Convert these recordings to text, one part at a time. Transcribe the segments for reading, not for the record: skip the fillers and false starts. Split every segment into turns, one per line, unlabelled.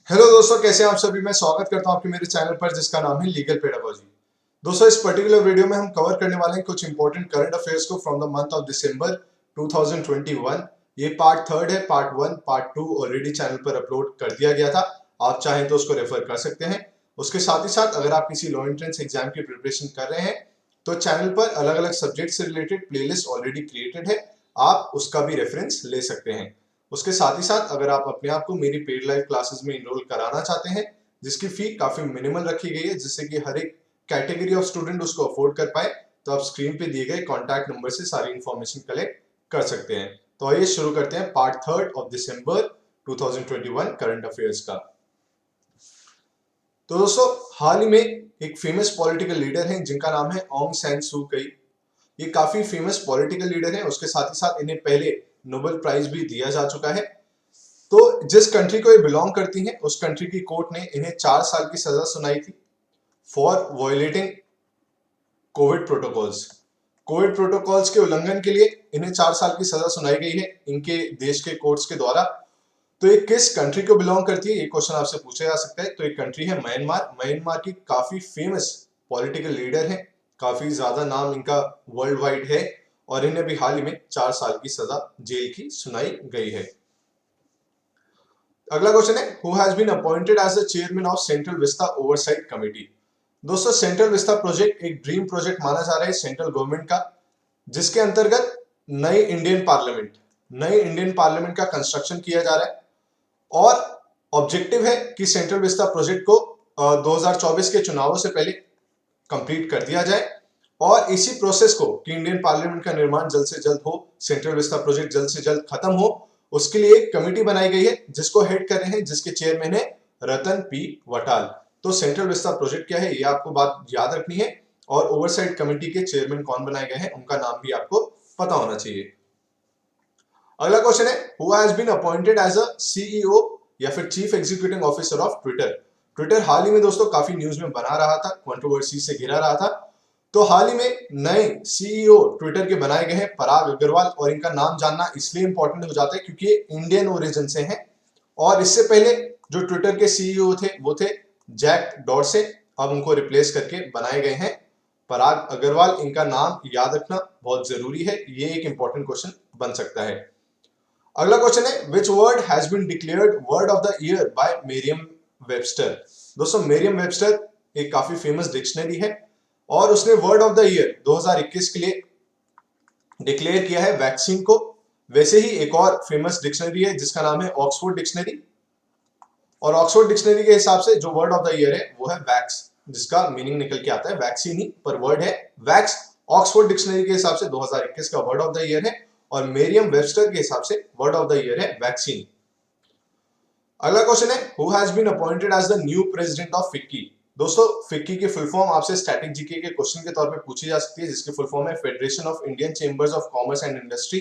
Hello दोस्तों, कैसे हैं आप सभी। मैं स्वागत करता हूं आपके मेरे चैनल पर जिसका नाम है लीगल पेडागोजी। दोस्तों, इस पर्टिकुलर वीडियो में हम कवर करने वाले हैं कुछ इंपॉर्टेंट करंट अफेयर्स को from the month of December 2021। ये पार्ट थर्ड है। Part one part two already channel पर अपलोड कर दिया गया था, आप चाहें तो उसको रेफर कर सकते हैं। उसके साथ ही साथ अगर आप किसी लॉ एंट्रेंस एग्जाम की प्रिपरेशन कर रहे हैं तो चैनल पर अलग अलग सब्जेक्ट से रिलेटेड प्लेलिस्ट ऑलरेडी क्रिएटेड है, आप उसका भी रेफरेंस ले सकते हैं। उसके साथ ही साथ अगर आप अपने आप को मेरी पेड लाइव क्लासेस में इनरोल कराना चाहते हैं जिसकी फी काफी मिनिमल रखी गई है जिससे कि हर एक कैटेगरी ऑफ स्टूडेंट उसको अफोर्ड कर पाए, तो आप स्क्रीन पे दिए गए कॉन्टैक्ट नंबर से सारी इंफॉर्मेशन कलेक्ट कर सकते हैं। तो आइए शुरू करते हैं part third of December 2021 current affairs का। तो दोस्तों, हाल ही में एक फेमस पॉलिटिकल लीडर हैं जिनका नाम है ऑन्ग सैन सू कई। ये काफी फेमस पॉलिटिकल लीडर है, उसके साथ ही साथ इन्हें पहले नोबेल प्राइज भी दिया जा चुका है। तो जिस कंट्री को ये बिलोंग करती हैं उस कंट्री की कोर्ट ने इन्हें 4 साल की सजा सुनाई थी for violating Covid protocols. Covid protocols के उल्लंघन के लिए इन्हें 4 साल की सजा सुनाई गई है इनके देश के कोर्ट्स के द्वारा। तो ये किस कंट्री को बिलोंग करती है, ये क्वेश्चन आपसे पूछा जा सकता है। तो एक कंट्री है म्यांमार। म्यांमार की काफी फेमस पॉलिटिकल लीडर है, काफी ज्यादा नाम इनका वर्ल्ड वाइड है और इन्हें भी हाल ही में 4 साल की सजा जेल की सुनाई गई है। अगला क्वेश्चन है, who has been appointed as the chairman of Central Vista oversight committee. दोस्तों, सेंट्रल विस्ता प्रोजेक्ट एक ड्रीम प्रोजेक्ट माना जा रहा है सेंट्रल गवर्नमेंट का, जिसके अंतर्गत नई इंडियन पार्लियामेंट का कंस्ट्रक्शन किया जा रहा है और ऑब्जेक्टिव है कि सेंट्रल विस्ता प्रोजेक्ट को 2024 के चुनावों से पहले कंप्लीट कर दिया जाए और इसी प्रोसेस को कि इंडियन पार्लियामेंट का निर्माण जल्द से जल्द हो, सेंट्रल विस्ता प्रोजेक्ट जल्द से जल्द खत्म हो, उसके लिए एक कमेटी बनाई गई है जिसको हेड कर रहे हैं, जिसके चेयरमैन है रतन पी वटाल। तो सेंट्रल विस्ता प्रोजेक्ट क्या है ये आपको बात याद रखनी है और ओवरसाइट कमेटी के चेयरमैन कौन बनाए गए हैं उनका नाम भी आपको पता होना चाहिए। अगला क्वेश्चन है, who has been appointed as a CEO या फिर chief executive officer of Twitter. Twitter हाल ही में दोस्तों काफी न्यूज में बना रहा था, कंट्रोवर्सी से घिरा रहा था। तो हाल ही में नए सीईओ ट्विटर के बनाए गए हैं पराग अग्रवाल, और इनका नाम जानना इसलिए इंपॉर्टेंट हो जाता है क्योंकि ये इंडियन ओरिजिन से हैं और इससे पहले जो ट्विटर के सीईओ थे वो थे जैक डॉर्से, अब उनको रिप्लेस करके बनाए गए हैं पराग अग्रवाल। इनका नाम याद रखना बहुत जरूरी है, ये एक इंपॉर्टेंट क्वेश्चन बन सकता है। अगला क्वेश्चन है, which word has been declared word of the year by Merriam Webster. दोस्तों, मेरियम वेबस्टर एक काफी फेमस डिक्शनरी है और उसने वर्ड ऑफ द ईयर 2021 के लिए डिक्लेयर किया है वैक्सीन को। वैसे ही एक और फेमस डिक्शनरी है जिसका नाम है ऑक्सफोर्ड डिक्शनरी, और ऑक्सफोर्ड डिक्शनरी के हिसाब से जो वर्ड ऑफ द ईयर है वो है वैक्स, जिसका मीनिंग निकल के आता है वैक्सीन ही, पर वर्ड है वैक्स। ऑक्सफोर्ड डिक्शनरी के हिसाब से 2021 का वर्ड ऑफ द ईयर है और मेरियम वेबस्टर के हिसाब से वर्ड ऑफ द ईयर है वैक्सीन। अगला क्वेश्चन है, who has been appointed as the new president of FICCI. दोस्तों, फिक्की की फुल फॉर्म आपसे स्टैटिक जीके के क्वेश्चन के तौर पे पूछी जा सकती है, जिसकी फुल फॉर्म है Federation of Indian Chambers of Commerce and Industry,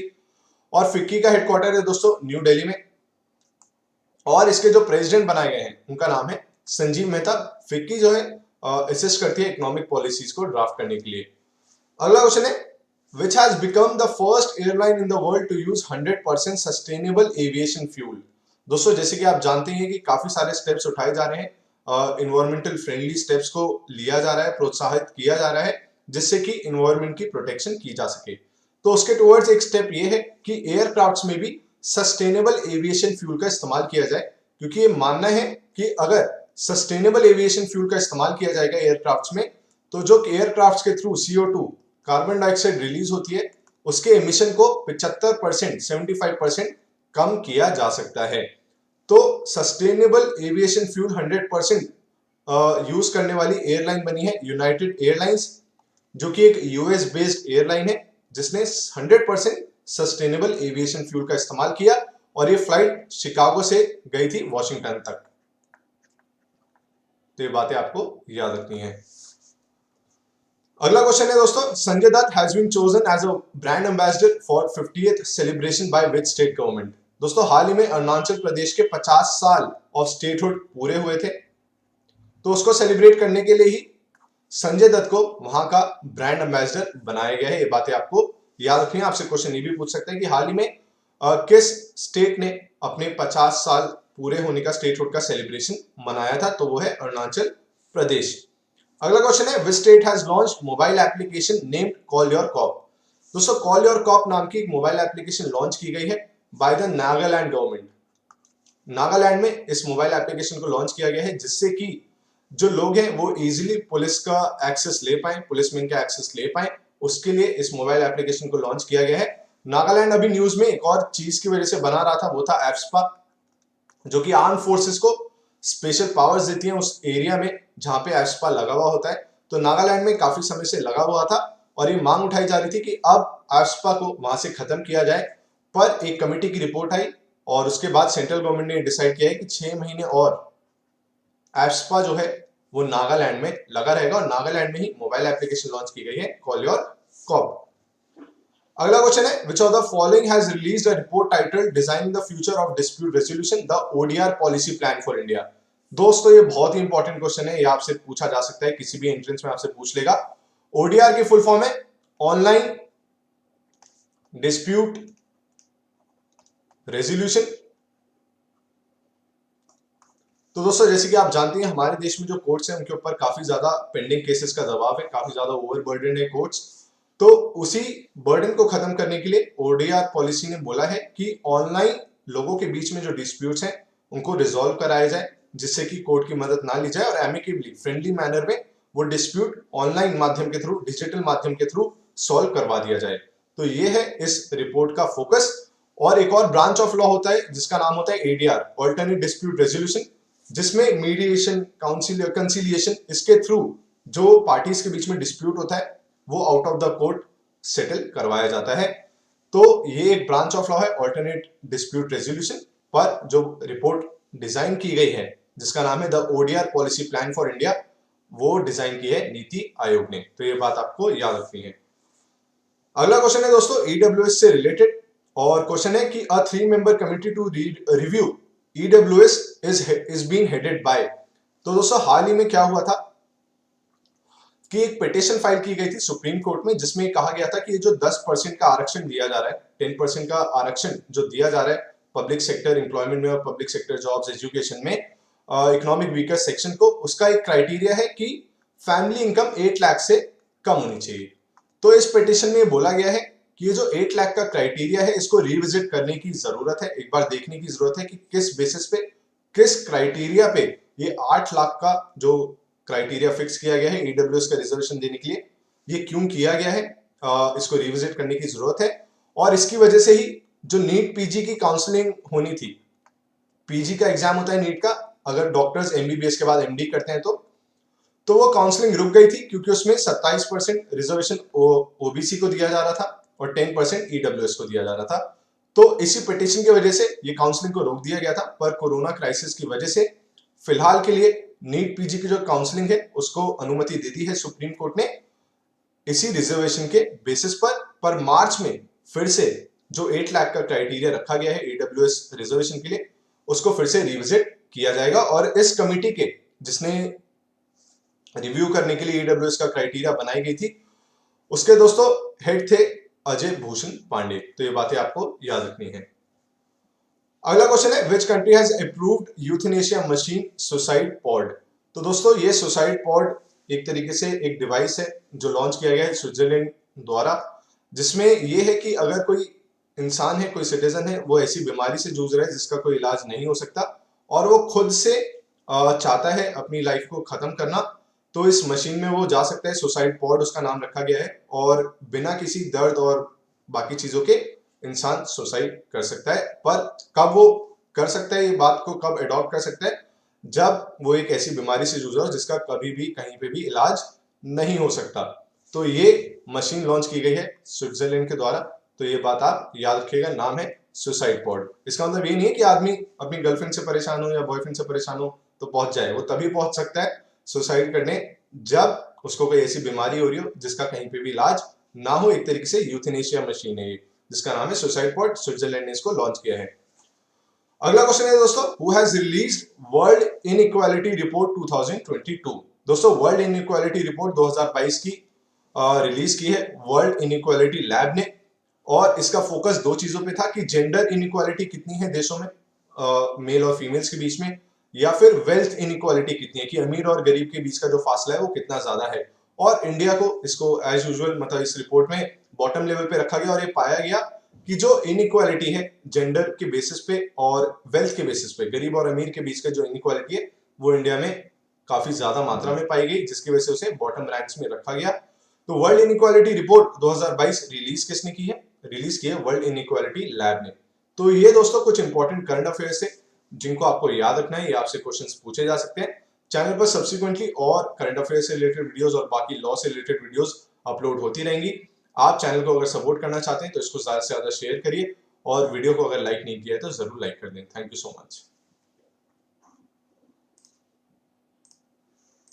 और फिक्की का हेडक्वार्टर है दोस्तों न्यू दिल्ली में, और इसके जो प्रेसिडेंट बनाए गए हैं उनका नाम है संजीव मेहता। फिक्की जो है असिस्ट करती है इकोनॉमिक पॉलिसीज को ड्राफ्ट करने के लिए। अगला क्वेश्चन है, which has become the first airline in the world to use 100% sustainable aviation fuel। दोस्तों, जैसे कि आप जानते हैं कि काफी सारे स्टेप्स उठाए जा रहे हैं, इन्वायरमेंटल फ्रेंडली स्टेप्स को लिया जा रहा है, प्रोत्साहित किया जा रहा है जिससे कि इन्वायरमेंट की प्रोटेक्शन की जा सके। तो उसके टुवर्ड्स एक स्टेप ये है कि एयरक्राफ्ट्स में भी सस्टेनेबल एविएशन फ्यूल का इस्तेमाल किया जाए, क्योंकि ये मानना है कि अगर सस्टेनेबल एविएशन फ्यूल का इस्तेमाल किया जाएगा एयरक्राफ्ट्स में तो जो एयरक्राफ्ट्स के through CO2 carbon dioxide release होती है उसके एमिशन को 75% 75% कम किया जा सकता है। तो सस्टेनेबल एविएशन फ्यूल 100% यूज करने वाली एयरलाइन बनी है यूनाइटेड एयरलाइंस, जो कि एक यूएस बेस्ड एयरलाइन है जिसने 100% सस्टेनेबल एविएशन फ्यूल का इस्तेमाल किया और ये फ्लाइट शिकागो से गई थी वॉशिंगटन तक। तो ये बातें आपको याद रखनी है। अगला क्वेश्चन है दोस्तों, Sanjay Dutt has been chosen as a brand ambassador for 50th celebration by which state government. दोस्तों, हाल ही में अरुणाचल प्रदेश के 50 साल ऑफ स्टेटहुड पूरे हुए थे, तो उसको सेलिब्रेट करने के लिए ही संजय दत्त को वहां का ब्रांड एम्बेसडर बनाया गया है। ये बातें आपको याद रखनी है। आपसे क्वेश्चन ये भी पूछ सकते हैं कि हाल ही में किस स्टेट ने अपने 50 साल पूरे होने का, स्टेटहुड का सेलिब्रेशन मनाया था, तो वो है अरुणाचल प्रदेश। अगला क्वेश्चन है, which state has launch mobile application named call your cop. दोस्तों कॉल योर कॉप नाम की एक मोबाइल एप्लीकेशन लॉन्च की गई है by the Nagaland government. Nagaland में इस मोबाइल एप्लीकेशन को लॉन्च किया गया है, जिससे कि जो लोग हैं वो इजीली पुलिस का एक्सेस ले पाए, पुलिसमैन का एक्सेस ले पाए, उसके लिए इस मोबाइल एप्लीकेशन को लॉन्च किया गया है। नागालैंड अभी न्यूज में एक और चीज की वजह से बना रहा था, वो था एफ्स्पा, जो कि आर्म फोर्सेस को स्पेशल पावर्स देती है उस एरिया में जहां पे एफ्स्पा लगा हुआ होता है। तो नागालैंड में काफी समय से लगा हुआ था और ये मांग उठाई जा रही थी कि अब एफ्स्पा को वहां से खत्म किया जाए, पर एक कमेटी की रिपोर्ट आई और उसके बाद सेंट्रल गवर्नमेंट ने डिसाइड किया है कि 6 महीने और एफ्स्पा जो है वो नागालैंड में लगा रहेगा और नागालैंड में ही मोबाइल एप्लीकेशन लॉन्च की गई है, कॉल योर कॉप। अगला क्वेश्चन है, which of the following has released a report titled Designing the Future of Dispute Resolution, the ODR Policy Plan for India। दोस्तों ये बहुत ही इंपॉर्टेंट क्वेश्चन है, ये आपसे पूछा जा सकता है, किसी भी एंट्रेंस में आपसे पूछ लेगा। ओडीआर की फुल फॉर्म है ऑनलाइन डिस्प्यूट रेजोल्यूशन। तो दोस्तों जैसे कि आप जानते हैं हमारे देश में जो कोर्ट्स हैं उनके ऊपर काफी ज्यादा पेंडिंग केसेस का दबाव है, काफी ज्यादा ओवरबर्डन है कोर्ट्स। तो उसी बर्डन को खत्म करने के लिए ओडीआर पॉलिसी ने बोला है कि ऑनलाइन लोगों के बीच में जो डिस्प्यूट्स हैं उनको रिजॉल्व कराया जाए, जिससे कि कोर्ट की मदद ना ली जाए और एमिकेबली फ्रेंडली मैनर में वो डिस्प्यूट ऑनलाइन माध्यम के थ्रू, डिजिटल माध्यम के थ्रू सॉल्व करवा दिया जाए। तो ये है इस रिपोर्ट का फोकस। और एक और ब्रांच ऑफ लॉ होता है जिसका नाम होता है एडीआर, ऑल्टरनेट डिस्प्यूट रेजोल्यूशन, जिसमें मीडिएशन, कंसिलिएशन, इसके थ्रू जो पार्टीज के बीच में डिस्प्यूट होता है वो out of the court settle करवाया जाता है। तो ये एक ब्रांच ऑफ लॉ है ऑल्टरनेट डिस्प्यूट रेजोल्यूशन, पर जो रिपोर्ट डिजाइन की गई है जिसका नाम है the ODR policy plan for India, वो डिजाइन की है नीति आयोग ने। तो ये बात आपको याद रखनी है। अगला क्वेश्चन है दोस्तों ईडब्ल्यूएस से रिलेटेड, और क्वेश्चन है कि a 3 member committee to review EWS is being headed by. तो दोस्तों हाल ही में क्या हुआ था कि एक पिटीशन फाइल की गई थी सुप्रीम कोर्ट में, जिसमें कहा गया था कि ये जो 10% का आरक्षण दिया जा रहा है, 10% का आरक्षण जो दिया जा रहा है पब्लिक सेक्टर एम्प्लॉयमेंट में और पब्लिक सेक्टर जॉब्स एजुकेशन में इकोनॉमिक वीकर सेक्शन को, उसका एक क्राइटेरिया है कि फैमिली इनकम 8 लाख से कम होनी चाहिए। तो इस पिटीशन में बोला गया है कि ये जो 8 लाख का क्राइटेरिया है इसको रिविजिट करने की जरूरत है, एक बार देखने की जरूरत है कि किस बेसिस पे, किस क्राइटेरिया पे ये 8 लाख का जो क्राइटेरिया फिक्स किया गया है ईडब्ल्यूएस का रिजर्वेशन देने के लिए, ये क्यों किया गया है, इसको रिविजिट करने की जरूरत है। और इसकी वजह से ही जो नीट पीजी की काउंसलिंग होनी थी, पीजी का एग्जाम होता है नीट का, अगर डॉक्टर्स एमबीबीएस के बाद एमडी करते हैं तो वो काउंसलिंग रुक गई थी क्योंकि उसमें 27% रिजर्वेशन ओबीसी को दिया जा रहा था और 10% ईडब्ल्यूएस को दिया जा रहा था। तो इसी पिटीशन की वजह से ये काउंसलिंग को रोक दिया गया था, पर कोरोना क्राइसिस की वजह से फिलहाल के लिए नीट पीजी की जो काउंसलिंग है उसको अनुमति दे दी है सुप्रीम कोर्ट ने इसी रिजर्वेशन के बेसिस पर मार्च में फिर से जो 8 लाख का क्राइटेरिया रखा गया है ईडब्ल्यूएस रिजर्वेशन के लिए, उसको फिर से रिविजिट किया जाएगा। और इस कमिटी के जिसने रिव्यू करने के लिए ईडब्ल्यूएस का क्राइटेरिया बनाई गई थी, उसके दोस्तों हेड थे अजय भूषण पांडे। तो ये बातें आपको याद रखनी है। अगला क्वेश्चन है, which country has approved euthanasia machine suicide pod. तो दोस्तों ये सुसाइड पॉड एक तरीके से एक डिवाइस है जो लॉन्च किया गया है स्विट्जरलैंड द्वारा, जिसमें यह है कि अगर कोई इंसान है, कोई सिटीजन है, वो ऐसी बीमारी से जूझ रहा है जिसका कोई इलाज नहीं हो सकता और वो खुद से चाहता है अपनी लाइफ को खत्म करना, तो इस मशीन में वो जा सकता है। सुसाइड पॉड उसका नाम रखा गया है और बिना किसी दर्द और बाकी चीजों के इंसान सुसाइड कर सकता है। पर कब वो कर सकता है, ये बात को कब अडॉप्ट कर सकता है, जब वो एक ऐसी बीमारी से जूझ रहा हो जिसका कभी भी कहीं पे भी इलाज नहीं हो सकता। तो ये मशीन लॉन्च की गई है स्विट्जरलैंड के द्वारा। तो ये बात आप याद रखिएगा, नाम है सुसाइड पॉड। इसका मतलब ये नहीं है कि आदमी अपनी गर्लफ्रेंड से परेशान हो या बॉयफ्रेंड से परेशान हो तो पहुंच जाए, वो तभी पहुंच सकता है सुसाइड करने जब उसको कोई ऐसी बीमारी हो रही हो जिसका कहीं पे भी इलाज ना हो। एक तरीके से यूथनेशिया मशीन है ये, जिसका नाम है सुसाइड पॉड, स्विट्जरलैंड ने इसको लॉन्च किया है। अगला क्वेश्चन है दोस्तों, who has released world inequality report 2022। दोस्तों वर्ल्ड इनइक्वालिटी रिपोर्ट 2022 की रिलीज की है वर्ल्ड इनइक्वालिटी लैब ने, और इसका फोकस 2 चीजों पे था कि जेंडर इनइक्वालिटी कितनी है देशों में मेल और फीमेल्स के बीच में, या फिर वेल्थ इनइक्वालिटी कितनी है कि अमीर और गरीब के बीच का जो फासला है वो कितना ज्यादा है। और इंडिया को इसको एज यूजुअल मतलब इस रिपोर्ट में बॉटम लेवल पे रखा गया और ये पाया गया कि जो इनइक्वालिटी है जेंडर के बेसिस पे और वेल्थ के बेसिस पे, गरीब और अमीर के बीच का जो इनइक्वालिटी है वो इंडिया में काफी ज्यादा मात्रा में पाई गई, जिसकी वजह से उसे बॉटम रैंक्स में रखा गया। तो वर्ल्ड इनइक्वालिटी रिपोर्ट 2022 रिलीज किसने की है? रिलीज की है वर्ल्ड इनइक्वालिटी लैब ने। तो ये दोस्तों कुछ इंपॉर्टेंट करंट अफेयर्स है जिनको आपको याद रखना है, ये आपसे क्वेश्चंस पूछे जा सकते हैं। चैनल पर सब्सिक्वेंटली और करंट अफेयर्स से रिलेटेड वीडियोस और बाकी लॉ से रिलेटेड वीडियोस अपलोड होती रहेंगी। आप चैनल को अगर सपोर्ट करना चाहते हैं तो इसको ज्यादा से ज्यादा शेयर करिए, और वीडियो को अगर लाइक नहीं किया है तो जरूर लाइक कर दें। Thank you so much.